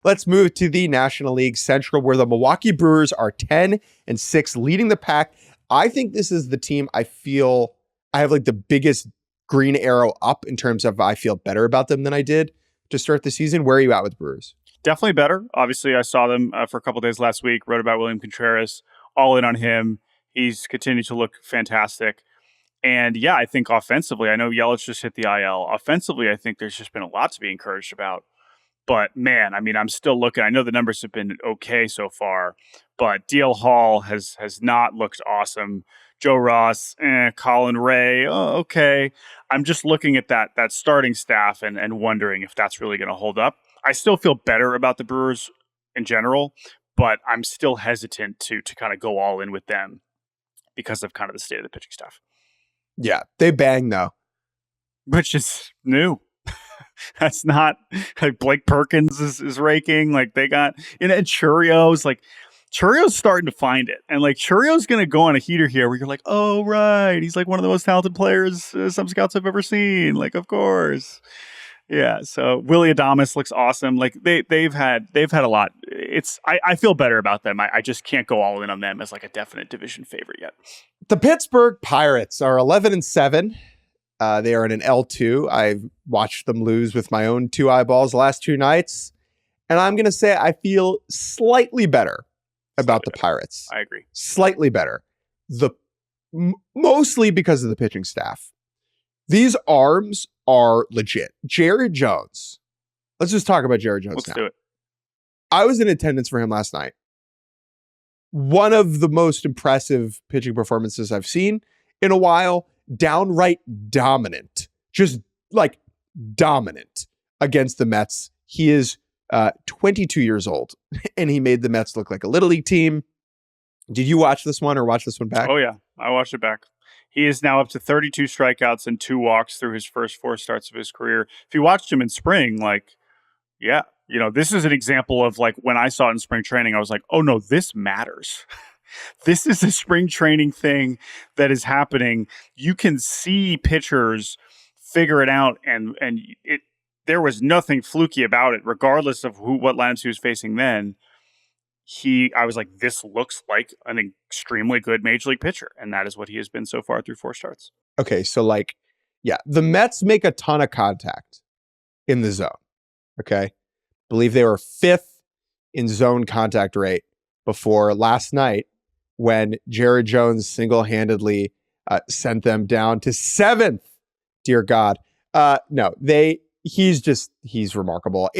Let's move to the National League Central, where the Milwaukee Brewers are 10-6, leading the pack. I think this is the team I feel I have like the biggest green arrow up in terms of I feel better about them than I did to start the season. Where are you at with Brewers? Definitely better. Obviously, I saw them for a couple of days last week, wrote about William Contreras, all in on him. He's continued to look fantastic. And yeah, I think offensively, I know Yelich just hit the IL. Offensively, I think there's just been a lot to be encouraged about. But man, I mean, I'm still looking. I know the numbers have been okay so far, but DL Hall has not looked awesome. Joe Ross, Colin Ray, okay. I'm just looking at that starting staff and wondering if that's really going to hold up. I still feel better about the Brewers in general, but I'm still hesitant to kind of go all in with them because of kind of the state of the pitching staff. Yeah, they bang though. Which is new. That's not like Blake Perkins is raking. Like they got, and Churrio's like, Churrio's starting to find it. And like Churrio's going to go on a heater here where you're like, oh, right. He's like one of the most talented players some scouts have ever seen. Like, of course. Yeah. So Willie Adames looks awesome. Like they've had a lot. I feel better about them. I just can't go all in on them as like a definite division favorite yet. The Pittsburgh Pirates are 11-7. They are in an L2. I've watched them lose with my own two eyeballs the last two nights. And I'm going to say I feel slightly better about the Pirates. I agree. Slightly better. Mostly because of the pitching staff. These arms are legit. Jared Jones. Let's just talk about Jared Jones now. Let's do it. I was in attendance for him last night. One of the most impressive pitching performances I've seen in a while. Downright dominant. Just like dominant against the Mets. He is 22 years old, and he made the Mets look like a Little League team. Did you watch this one or watch this one back? Oh, yeah. I watched it back. He is now up to 32 strikeouts and 2 walks through his first 4 starts of his career. If you watched him in spring, like, yeah, this is an example of like when I saw it in spring training, I was like, oh no, this matters. This is a spring training thing that is happening. You can see pitchers figure it out, and there was nothing fluky about it, regardless of what lineups he was facing then. I was like, this looks like an extremely good major league pitcher. And that is what he has been so far through 4 starts. Okay. So like, yeah, the Mets make a ton of contact in the zone. Okay. Believe they were 5th in zone contact rate before last night when Jared Jones single-handedly sent them down to 7th. Dear God. No, he's remarkable.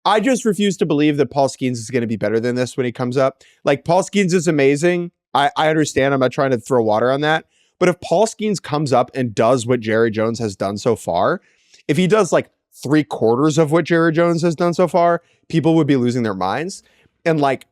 I just refuse to believe that Paul Skeens is going to be better than this when he comes up. Like, Paul Skeens is amazing. I understand. I'm not trying to throw water on that. But if Paul Skeens comes up and does what Jerry Jones has done so far, if he does like 3/4 of what Jerry Jones has done so far, people would be losing their minds. And like,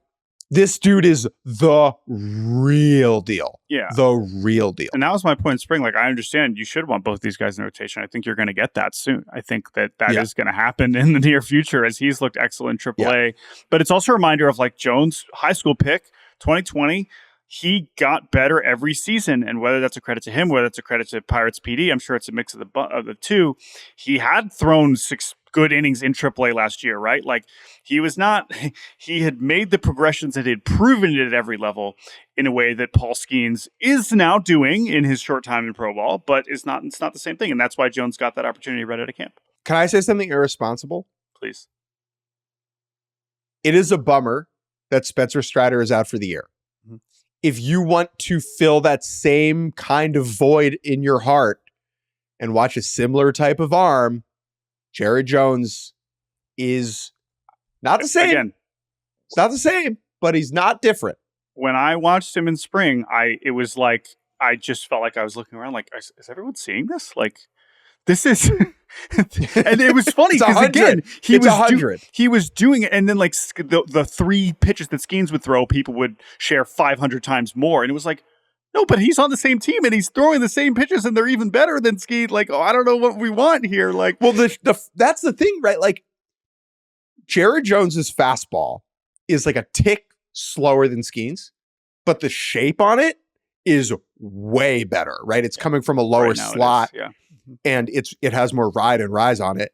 this dude is the real deal. Yeah. The real deal. And that was my point in spring. Like, I understand you should want both these guys in rotation. I think you're going to get that soon. I think that is going to happen in the near future as he's looked excellent in AAA. Yeah. But it's also a reminder of like Jones' high school pick, 2020. He got better every season. And whether that's a credit to him, whether it's a credit to Pirates PD, I'm sure it's a mix of the two. He had thrown 6 good innings in AAA last year, right? Like he had made the progressions and had proven it at every level in a way that Paul Skeens is now doing in his short time in pro ball, but it's not the same thing. And that's why Jones got that opportunity right out of camp. Can I say something irresponsible? Please. It is a bummer that Spencer Strider is out for the year. Mm-hmm. If you want to fill that same kind of void in your heart and watch a similar type of arm, Jared Jones is not the same. Again, it's not the same, but he's not different. When I watched him in spring, it was like I just felt like I was looking around like, is everyone seeing this? Like, this is, and it was funny because again, he was doing it, and then like the 3 pitches that Skeens would throw, people would share 500 times more, and it was like, no, but he's on the same team and he's throwing the same pitches and they're even better than Skeens. Like, I don't know what we want here. Like, well, that's the thing, right? Like, Jared Jones's fastball is like a tick slower than Skeens, but the shape on it is way better, right? It's coming from a lower slot, and it has more ride and rise on it.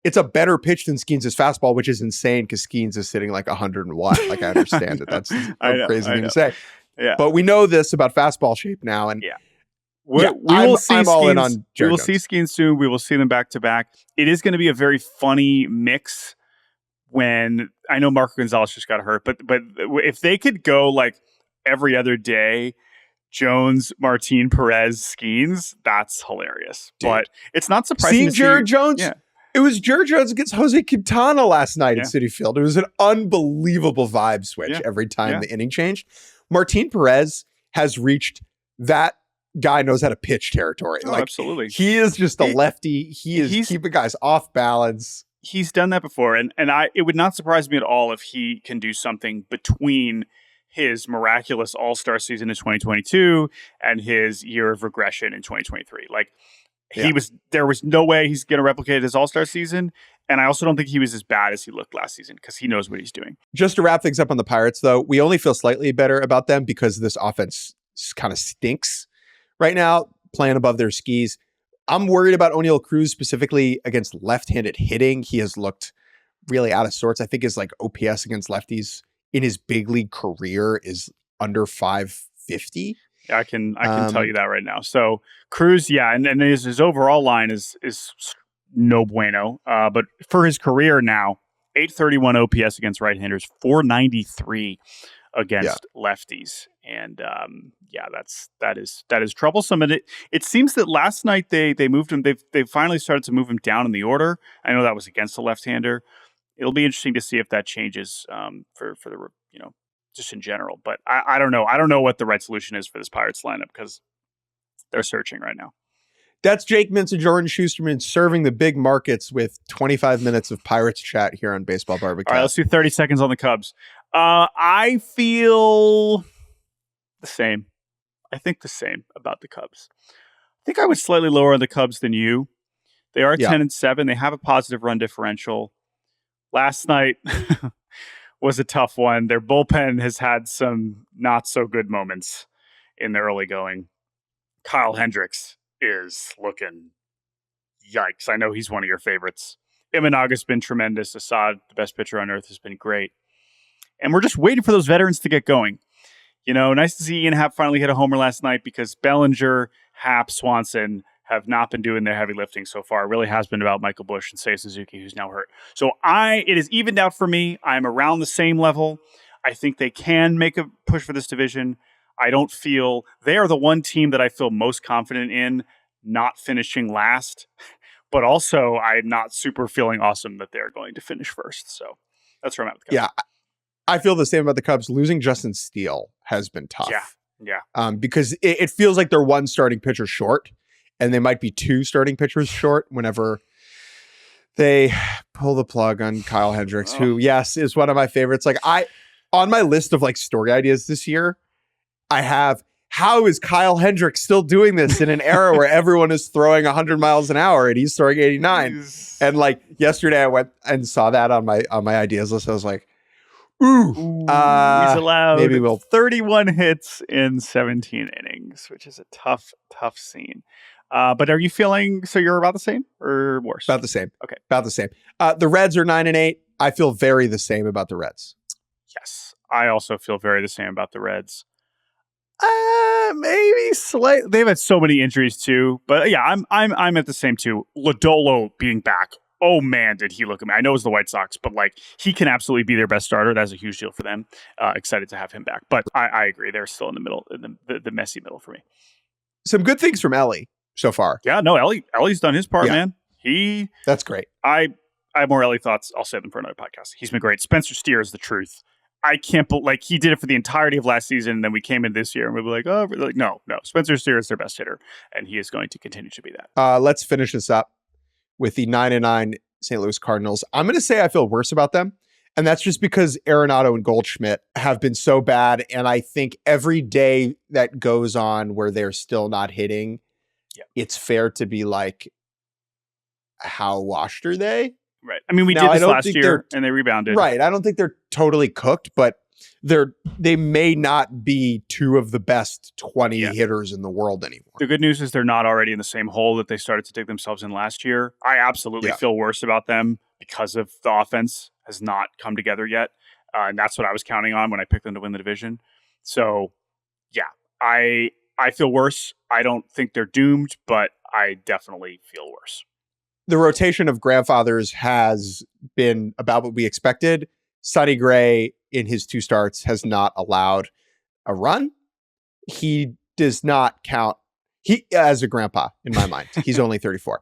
it's a better pitch than Skeens' fastball, which is insane because Skeens is sitting like 101. Like, I understand that that's a crazy thing to say. Yeah. But we know this about fastball shape now. And we will see I'm all in on Skeens. Jared We will Jones. see Skeens soon. We will see them back to back. It is going to be a very funny mix when I know Marco Gonzalez just got hurt, but if they could go like every other day, Jones, Martin, Perez, Skeens, that's hilarious. Dude. But it's not surprising seeing Jared Jones. Yeah. It was Jared Jones against Jose Quintana last night at Citi Field. It was an unbelievable vibe switch every time the inning changed. Martin Perez has reached that guy knows how to pitch territory. Oh, absolutely. He is just a lefty. He's keeping guys off balance. He's done that before. And it would not surprise me at all if he can do something between his miraculous all-star season in 2022 and his year of regression in 2023. Like, there was no way he's going to replicate his all-star season. And I also don't think he was as bad as he looked last season because he knows what he's doing. Just to wrap things up on the Pirates, though, we only feel slightly better about them because this offense kind of stinks right now, playing above their skis. I'm worried about O'Neal Cruz specifically against left-handed hitting. He has looked really out of sorts. I think his like OPS against lefties in his big league career is under 550. I can tell you that right now. So Cruz, and his overall line is no bueno. But for his career now, 831 OPS against right-handers, 493 against lefties, and that is troublesome. And it seems that last night they moved him. They finally started to move him down in the order. I know that was against the left-hander. It'll be interesting to see if that changes for the just in general. But I don't know. I don't know what the right solution is for this Pirates lineup because they're searching right now. That's Jake Mintz and Jordan Shusterman serving the big markets with 25 minutes of Pirates chat here on Baseball Barbecue. All right, let's do 30 seconds on the Cubs. I feel the same. I think the same about the Cubs. I think I was slightly lower on the Cubs than you. They are 10-7. They have a positive run differential. Last night was a tough one. Their bullpen has had some not so good moments in the early going. Kyle Hendricks is looking yikes. I know he's one of your favorites. Imanaga's been tremendous. Assad, the best pitcher on earth, has been great. And we're just waiting for those veterans to get going. You know, nice to see Ian Happ finally hit a homer last night because Bellinger, Happ, Swanson have not been doing their heavy lifting so far. It really has been about Michael Busch and Seiya Suzuki, who's now hurt. So it is evened out for me. I'm around the same level. I think they can make a push for this division. I don't feel they are the one team that I feel most confident in not finishing last, but also I'm not super feeling awesome that they're going to finish first. So that's where I'm at with the Cubs. Yeah, I feel the same about the Cubs. Losing Justin Steele has been tough. Yeah. Because it feels like they're one starting pitcher short, and they might be two starting pitchers short whenever they pull the plug on Kyle Hendricks, who, yes, is one of my favorites. Like on my list of like story ideas this year, I have, how is Kyle Hendricks still doing this in an era where everyone is throwing 100 miles an hour and he's throwing 89? And like yesterday I went and saw that on my ideas list. I was like, ooh, he's allowed maybe we'll 31 hits in 17 innings, which is a tough scene. But are you feeling, so you're about the same or worse? About the same. Okay. About the same. The Reds are 9-8. I feel very the same about the Reds. Yes. I also feel very the same about the Reds. Maybe slight. They've had so many injuries too, but yeah, I'm at the same too. Lodolo being back. Oh man, did he look at me? I know it was the White Sox, but like he can absolutely be their best starter. That's a huge deal for them. Excited to have him back, but I agree. They're still in the middle, the messy middle for me. Some good things from Ellie so far. Yeah, no, Ellie's done his part, man. That's great. I have more Ellie thoughts. I'll save them for another podcast. He's been great. Spencer Steer is the truth. I can't believe, like, he did it for the entirety of last season, and then we came in this year, and we were like, oh, like, no. Spencer Steer is their best hitter, and he is going to continue to be that. Let's finish this up with the 9-9 St. Louis Cardinals. I'm going to say I feel worse about them, and that's just because Arenado and Goldschmidt have been so bad, and I think every day that goes on where they're still not hitting, it's fair to be like, how washed are they? Right. I mean, we did this last year and they rebounded. Right. I don't think they're totally cooked, but they may not be two of the best 20 hitters in the world anymore. The good news is they're not already in the same hole that they started to dig themselves in last year. I absolutely feel worse about them because of the offense has not come together yet. And that's what I was counting on when I picked them to win the division. So, yeah, I feel worse. I don't think they're doomed, but I definitely feel worse. The rotation of grandfathers has been about what we expected. Sonny Gray, in his 2 starts, has not allowed a run. He does not count as a grandpa in my mind. He's only 34.